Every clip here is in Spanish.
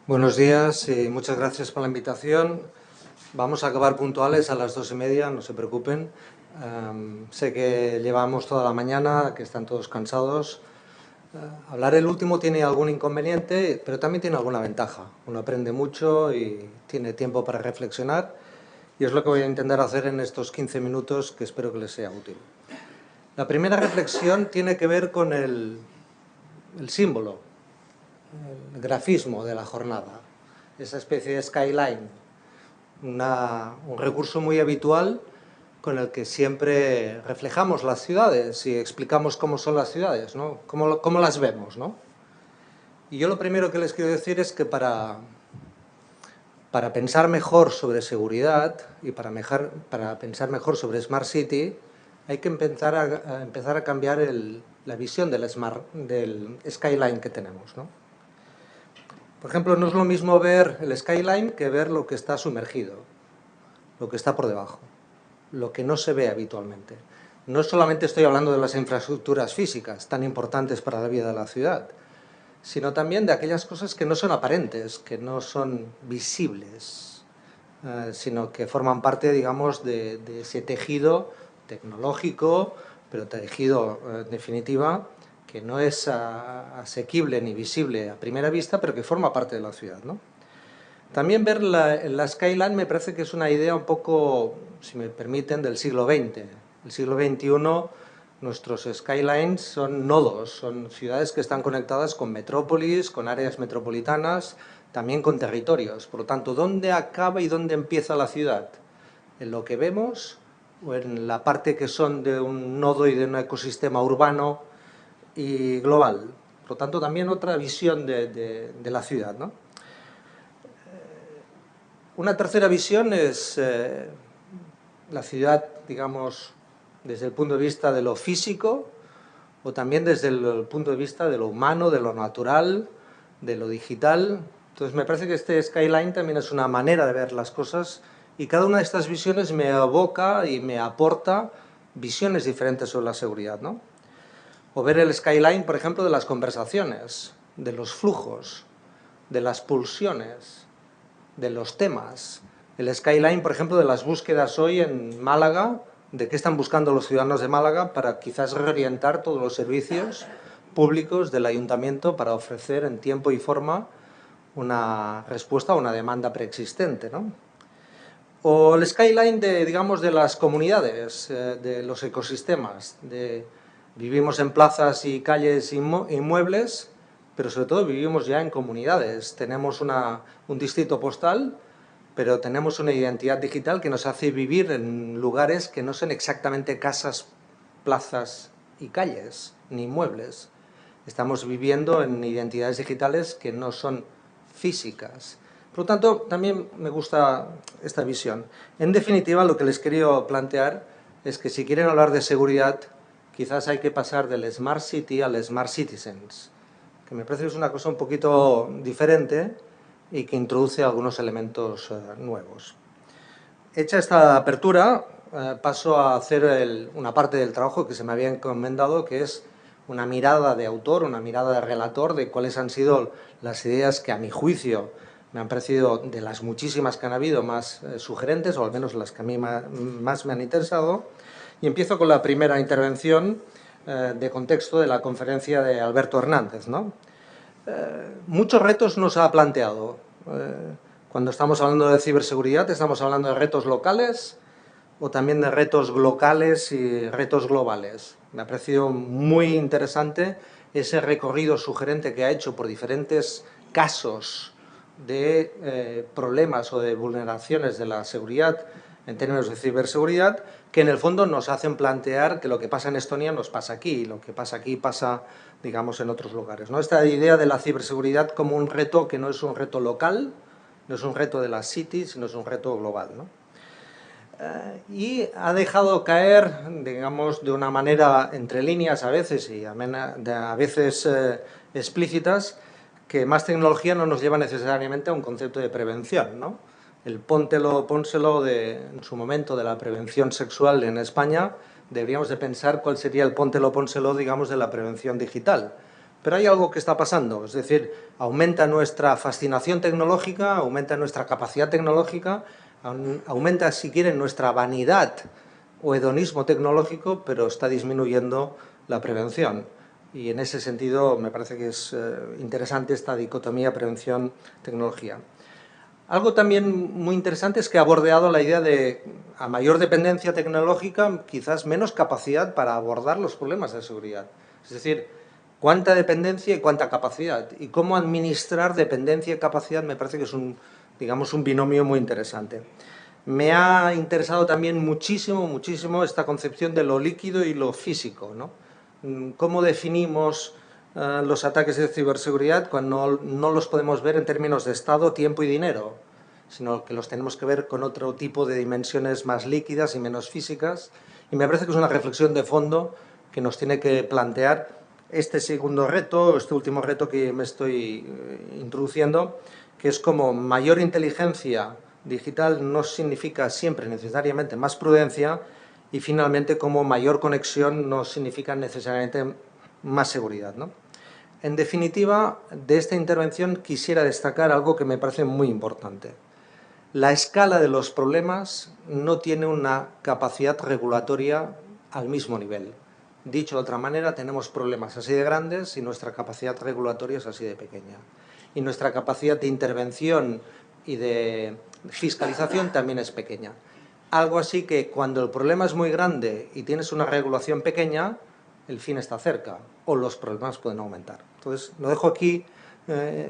Buenos días y muchas gracias por la invitación. Vamos a acabar puntuales a las 2:30, no se preocupen. Sé que llevamos toda la mañana, que están todos cansados. Hablar el último tiene algún inconveniente, pero también tiene alguna ventaja. Uno aprende mucho y tiene tiempo para reflexionar, y es lo que voy a intentar hacer en estos 15 minutos, que espero que les sea útil. La primera reflexión tiene que ver con el símbolo, el grafismo de la jornada, esa especie de skyline, un recurso muy habitual con el que siempre reflejamos las ciudades y explicamos cómo son las ciudades, ¿no? Cómo las vemos, ¿no? Y yo lo primero que les quiero decir es que para pensar mejor sobre seguridad y para pensar mejor sobre Smart City hay que empezar a cambiar la visión del skyline que tenemos, ¿no? Por ejemplo, no es lo mismo ver el skyline que ver lo que está sumergido, lo que está por debajo, lo que no se ve habitualmente. No solamente estoy hablando de las infraestructuras físicas, tan importantes para la vida de la ciudad, sino también de aquellas cosas que no son aparentes, que no son visibles, sino que forman parte, digamos, de ese tejido tecnológico, pero tejido, en definitiva, que no es asequible ni visible a primera vista, pero que forma parte de la ciudad, ¿no? También ver la skyline me parece que es una idea un poco, si me permiten, del siglo XX. El siglo XXI, nuestros skylines son nodos, son ciudades que están conectadas con metrópolis, con áreas metropolitanas, también con territorios. Por lo tanto, ¿dónde acaba y dónde empieza la ciudad? ¿En lo que vemos o en la parte que son de un nodo y de un ecosistema urbano y global? Por lo tanto, también otra visión de la ciudad, ¿no? Una tercera visión es la ciudad, digamos, desde el punto de vista de lo físico o también desde el punto de vista de lo humano, de lo natural, de lo digital. Entonces me parece que este skyline también es una manera de ver las cosas y cada una de estas visiones me evoca y me aporta visiones diferentes sobre la seguridad, ¿no? O ver el skyline, por ejemplo, de las conversaciones, de los flujos, de las pulsiones, de los temas. El skyline, por ejemplo, de las búsquedas hoy en Málaga, de qué están buscando los ciudadanos de Málaga para quizás reorientar todos los servicios públicos del ayuntamiento para ofrecer en tiempo y forma una respuesta a una demanda preexistente, ¿no? O el skyline de, digamos, de las comunidades, de los ecosistemas, vivimos en plazas y calles inmuebles, pero sobre todo vivimos ya en comunidades. Tenemos un distrito postal, pero tenemos una identidad digital que nos hace vivir en lugares que no son exactamente casas, plazas y calles, ni inmuebles. Estamos viviendo en identidades digitales que no son físicas. Por lo tanto, también me gusta esta visión. En definitiva, lo que les quería plantear es que si quieren hablar de seguridad, quizás hay que pasar del Smart City al Smart Citizens, que me parece que es una cosa un poquito diferente y que introduce algunos elementos nuevos. Hecha esta apertura, paso a hacer una parte del trabajo que se me había encomendado, que es una mirada de autor, una mirada de relator de cuáles han sido las ideas que a mi juicio me han parecido, de las muchísimas que han habido, más sugerentes, o al menos las que a mí más me han interesado. Y empiezo con la primera intervención de contexto de la conferencia de Alberto Hernández, ¿no? Muchos retos nos ha planteado. Cuando estamos hablando de ciberseguridad, estamos hablando de retos locales o también de retos locales y retos globales. Me ha parecido muy interesante ese recorrido sugerente que ha hecho por diferentes casos de problemas o de vulneraciones de la seguridad en términos de ciberseguridad, que en el fondo nos hacen plantear que lo que pasa en Estonia nos pasa aquí, y lo que pasa aquí pasa, digamos, en otros lugares, ¿no? Esta idea de la ciberseguridad como un reto que no es un reto local, no es un reto de las cities, sino es un reto global, ¿no? Y ha dejado caer, digamos, de una manera entre líneas a veces y a veces explícitas, que más tecnología no nos lleva necesariamente a un concepto de prevención, ¿no? El pónselo en su momento de la prevención sexual en España, deberíamos de pensar cuál sería el pónselo, digamos, de la prevención digital. Pero hay algo que está pasando, es decir, aumenta nuestra fascinación tecnológica, aumenta nuestra capacidad tecnológica, aumenta, si quieren, nuestra vanidad o hedonismo tecnológico, pero está disminuyendo la prevención. Y en ese sentido me parece que es interesante esta dicotomía prevención-tecnología. Algo también muy interesante es que ha bordeado la idea de, a mayor dependencia tecnológica, quizás menos capacidad para abordar los problemas de seguridad. Es decir, cuánta dependencia y cuánta capacidad. Y cómo administrar dependencia y capacidad me parece que es un binomio muy interesante. Me ha interesado también muchísimo esta concepción de lo líquido y lo físico, ¿no? ¿Cómo definimos los ataques de ciberseguridad cuando no los podemos ver en términos de estado, tiempo y dinero, sino que los tenemos que ver con otro tipo de dimensiones más líquidas y menos físicas? Y me parece que es una reflexión de fondo que nos tiene que plantear este segundo reto, este último reto que me estoy introduciendo, que es como mayor inteligencia digital no significa siempre necesariamente más prudencia, y finalmente como mayor conexión no significa necesariamente más seguridad, ¿no? En definitiva, de esta intervención quisiera destacar algo que me parece muy importante. La escala de los problemas no tiene una capacidad regulatoria al mismo nivel. Dicho de otra manera, tenemos problemas así de grandes y nuestra capacidad regulatoria es así de pequeña. Y nuestra capacidad de intervención y de fiscalización también es pequeña. Algo así que cuando el problema es muy grande y tienes una regulación pequeña, el fin está cerca o los problemas pueden aumentar. Entonces, lo dejo aquí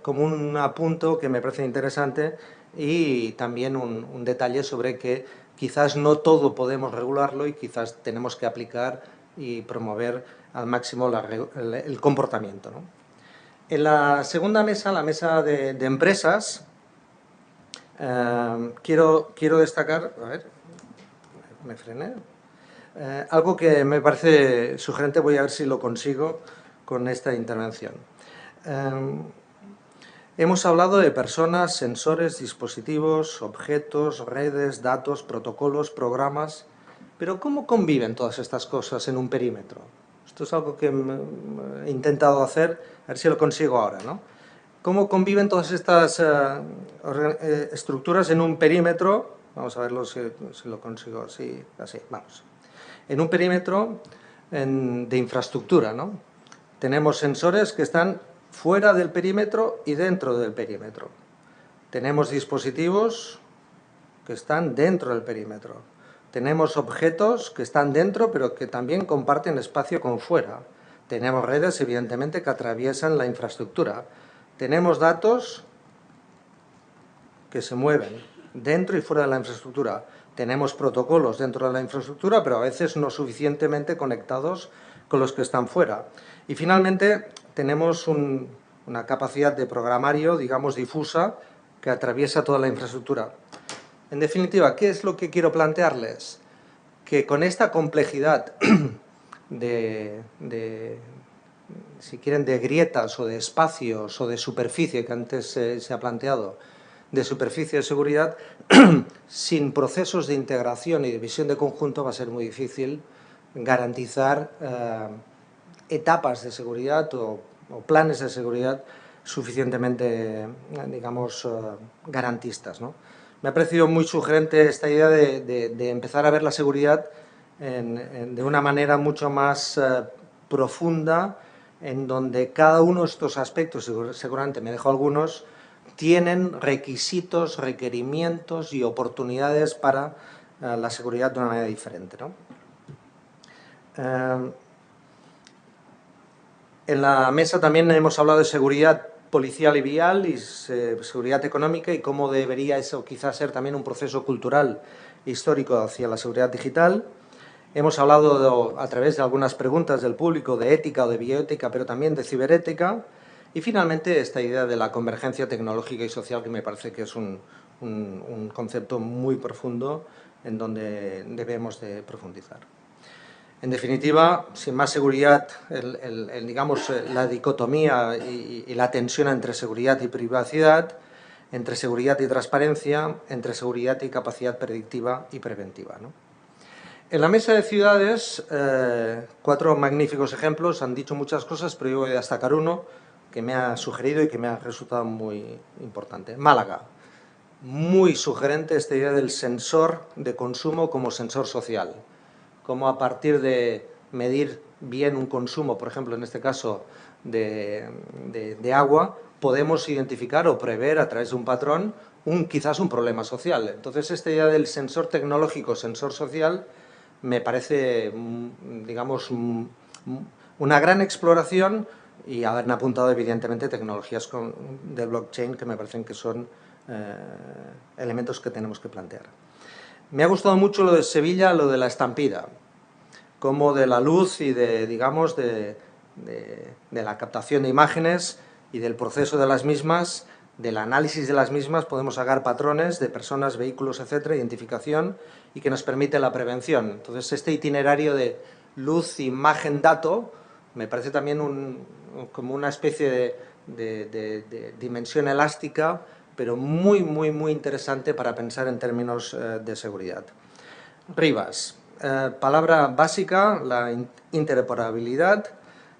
como un apunto que me parece interesante, y también un detalle sobre que quizás no todo podemos regularlo y quizás tenemos que aplicar y promover al máximo el comportamiento, ¿no? En la segunda mesa, la mesa de empresas, quiero destacar, a ver, me frené, algo que me parece sugerente, voy a ver si lo consigo con esta intervención. Hemos hablado de personas, sensores, dispositivos, objetos, redes, datos, protocolos, programas, pero ¿cómo conviven todas estas cosas en un perímetro? Esto es algo que he intentado hacer, a ver si lo consigo ahora, ¿no? ¿Cómo conviven todas estas estructuras en un perímetro? Vamos a verlo si lo consigo así, vamos. En un perímetro de infraestructura, ¿no? Tenemos sensores que están fuera del perímetro y dentro del perímetro. Tenemos dispositivos que están dentro del perímetro. Tenemos objetos que están dentro, pero que también comparten espacio con fuera. Tenemos redes, evidentemente, que atraviesan la infraestructura. Tenemos datos que se mueven dentro y fuera de la infraestructura. Tenemos protocolos dentro de la infraestructura, pero a veces no suficientemente conectados con los que están fuera. Y finalmente tenemos una capacidad de programario, digamos, difusa, que atraviesa toda la infraestructura. En definitiva, ¿qué es lo que quiero plantearles? Que con esta complejidad si quieren, de grietas o de espacios o de superficie que antes se ha planteado, de superficie de seguridad, sin procesos de integración y de visión de conjunto va a ser muy difícil garantizar etapas de seguridad o planes de seguridad suficientemente, digamos, garantistas, ¿no? Me ha parecido muy sugerente esta idea de empezar a ver la seguridad de una manera mucho más profunda, en donde cada uno de estos aspectos, seguramente me dejo algunos, tienen requisitos, requerimientos y oportunidades para la seguridad de una manera diferente, ¿no? En la mesa también hemos hablado de seguridad policial y vial y seguridad económica, y cómo debería eso quizás ser también un proceso cultural e histórico hacia la seguridad digital. Hemos hablado a través de algunas preguntas del público de ética o de bioética, pero también de ciberética. Y finalmente esta idea de la convergencia tecnológica y social, que me parece que es un concepto muy profundo en donde debemos de profundizar. En definitiva, sin más seguridad, digamos, la dicotomía y la tensión entre seguridad y privacidad, entre seguridad y transparencia, entre seguridad y capacidad predictiva y preventiva, ¿no? En la mesa de ciudades, 4 magníficos ejemplos, han dicho muchas cosas, pero yo voy a destacar uno que me ha sugerido y que me ha resultado muy importante. Málaga, muy sugerente esta idea del sensor de consumo como sensor social, como a partir de medir bien un consumo, por ejemplo, en este caso de agua, podemos identificar o prever a través de un patrón quizás un problema social. Entonces, esta idea del sensor tecnológico, sensor social, me parece, digamos, una gran exploración, y haber apuntado evidentemente tecnologías de blockchain que me parecen que son elementos que tenemos que plantear. Me ha gustado mucho lo de Sevilla, lo de la estampida, como de la luz y digamos, de la captación de imágenes y del proceso de las mismas, del análisis de las mismas, podemos sacar patrones de personas, vehículos, etcétera, identificación, y que nos permite la prevención. Entonces, este itinerario de luz, imagen, dato, me parece también como una especie de dimensión elástica, pero muy, muy, muy interesante para pensar en términos de seguridad. Rivas, palabra básica, la interoperabilidad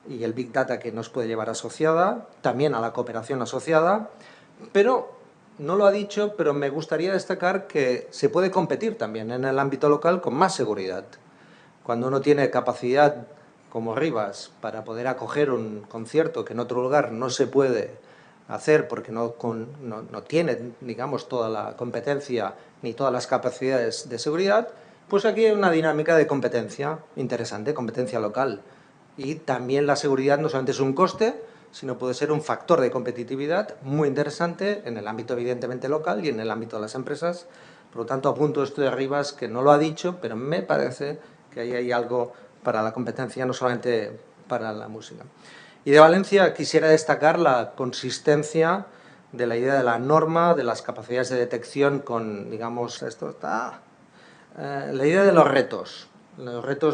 y el Big Data que nos puede llevar asociada, también a la cooperación asociada, pero no lo ha dicho, pero me gustaría destacar que se puede competir también en el ámbito local con más seguridad. Cuando uno tiene capacidad como Rivas para poder acoger un concierto que en otro lugar no se puede hacer porque no tiene, digamos, toda la competencia ni todas las capacidades de seguridad, pues aquí hay una dinámica de competencia interesante, competencia local. Y también la seguridad no solamente es un coste, sino puede ser un factor de competitividad muy interesante en el ámbito evidentemente local y en el ámbito de las empresas. Por lo tanto, apunto esto de Rivas, que no lo ha dicho, pero me parece que ahí hay algo para la competencia, no solamente para la música. Y de Valencia quisiera destacar la consistencia de la idea de la norma, de las capacidades de detección con, digamos, la idea de los retos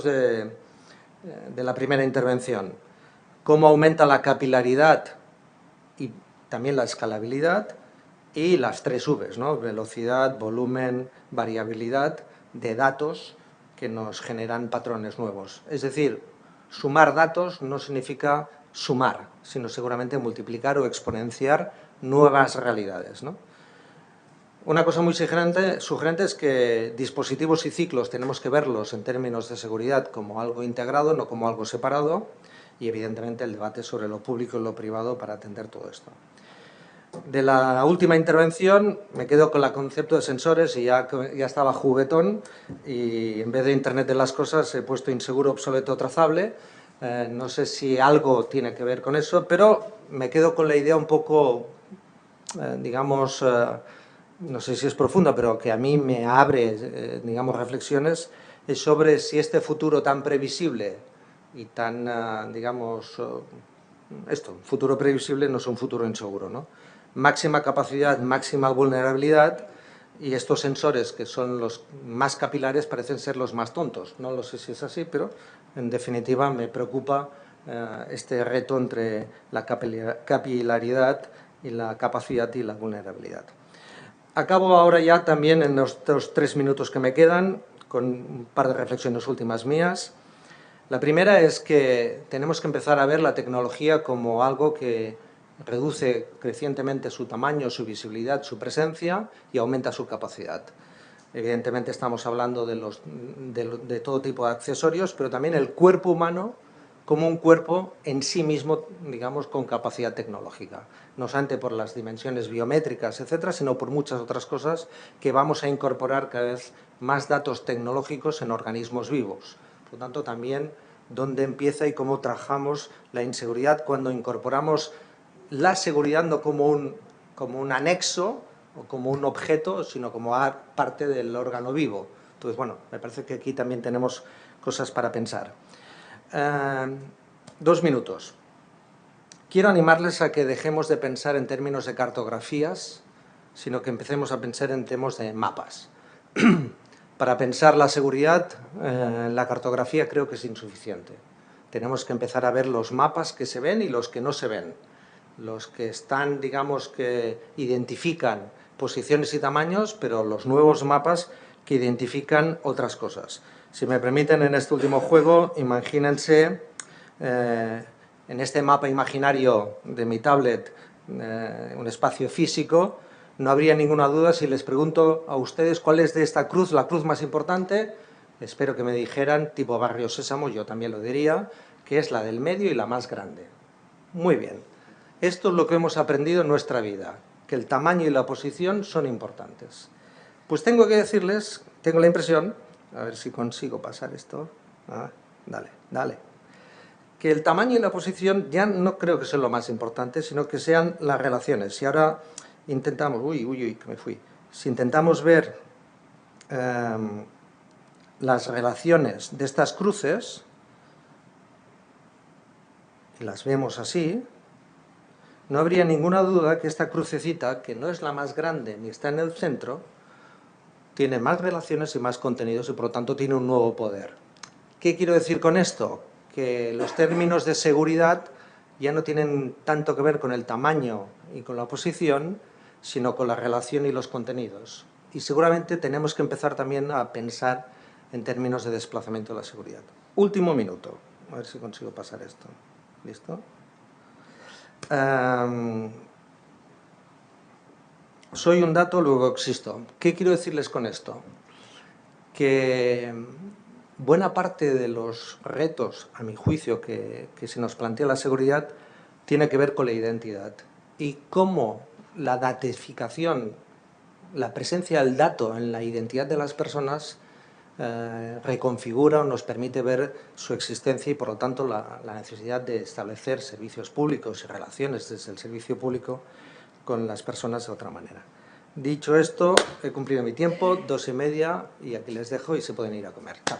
de la primera intervención. Cómo aumenta la capilaridad y también la escalabilidad, y las 3 Vs, ¿no? Velocidad, volumen, variabilidad de datos que nos generan patrones nuevos. Es decir, sumar datos no significa sumar, sino seguramente multiplicar o exponenciar nuevas realidades, ¿no? Una cosa muy sugerente es que dispositivos y ciclos tenemos que verlos en términos de seguridad como algo integrado, no como algo separado, y evidentemente el debate sobre lo público y lo privado para atender todo esto. De la última intervención me quedo con el concepto de sensores, y ya estaba juguetón, y en vez de Internet de las cosas he puesto inseguro, obsoleto, trazable. No sé si algo tiene que ver con eso, pero me quedo con la idea un poco, digamos, no sé si es profunda, pero que a mí me abre, digamos, reflexiones, es sobre si este futuro tan previsible y tan, digamos, futuro previsible no es un futuro inseguro, ¿no? Máxima capacidad, máxima vulnerabilidad, y estos sensores, que son los más capilares, parecen ser los más tontos. No lo sé si es así, pero en definitiva me preocupa este reto entre la capilaridad y la capacidad y la vulnerabilidad. Acabo ahora ya también en los 3 minutos que me quedan con un par de reflexiones últimas mías. La primera es que tenemos que empezar a ver la tecnología como algo que reduce crecientemente su tamaño, su visibilidad, su presencia, y aumenta su capacidad. Evidentemente estamos hablando de todo tipo de accesorios, pero también el cuerpo humano como un cuerpo en sí mismo, digamos, con capacidad tecnológica. No solamente por las dimensiones biométricas, etcétera, sino por muchas otras cosas que vamos a incorporar cada vez más datos tecnológicos en organismos vivos. Por lo tanto, también dónde empieza y cómo trabajamos la inseguridad cuando incorporamos la seguridad no como un anexo o como un objeto, sino como parte del órgano vivo. Entonces, bueno, me parece que aquí también tenemos cosas para pensar. 2 minutos. Quiero animarles a que dejemos de pensar en términos de cartografías, sino que empecemos a pensar en temas de mapas. Para pensar la seguridad, la cartografía creo que es insuficiente. Tenemos que empezar a ver los mapas que se ven y los que no se ven. Los que están, digamos, que identifican posiciones y tamaños, pero los nuevos mapas que identifican otras cosas. Si me permiten, en este último juego, imagínense en este mapa imaginario de mi tablet, un espacio físico. No habría ninguna duda si les pregunto a ustedes cuál es de esta cruz la cruz más importante. Espero que me dijeran, tipo Barrio Sésamo, yo también lo diría, que es la del medio y la más grande. Muy bien. Esto es lo que hemos aprendido en nuestra vida, que el tamaño y la posición son importantes. Pues tengo que decirles, tengo la impresión, a ver si consigo pasar esto, dale, que el tamaño y la posición ya no creo que sean lo más importante, sino que sean las relaciones. Si ahora intentamos, que me fui, si intentamos ver las relaciones de estas cruces, y las vemos así, no habría ninguna duda que esta crucecita, que no es la más grande ni está en el centro, tiene más relaciones y más contenidos y por lo tanto tiene un nuevo poder. ¿Qué quiero decir con esto? Que los términos de seguridad ya no tienen tanto que ver con el tamaño y con la posición, sino con la relación y los contenidos. Y seguramente tenemos que empezar también a pensar en términos de desplazamiento de la seguridad. Último minuto, a ver si consigo pasar esto. ¿Listo? Soy un dato, luego existo. ¿Qué quiero decirles con esto? Que buena parte de los retos, a mi juicio, que se nos plantea la seguridad, tiene que ver con la identidad. Y cómo la datificación, la presencia del dato en la identidad de las personas reconfigura o nos permite ver su existencia y, por lo tanto, la necesidad de establecer servicios públicos y relaciones desde el servicio público con las personas de otra manera. Dicho esto, he cumplido mi tiempo, 2:30, y aquí les dejo y se pueden ir a comer. Chao.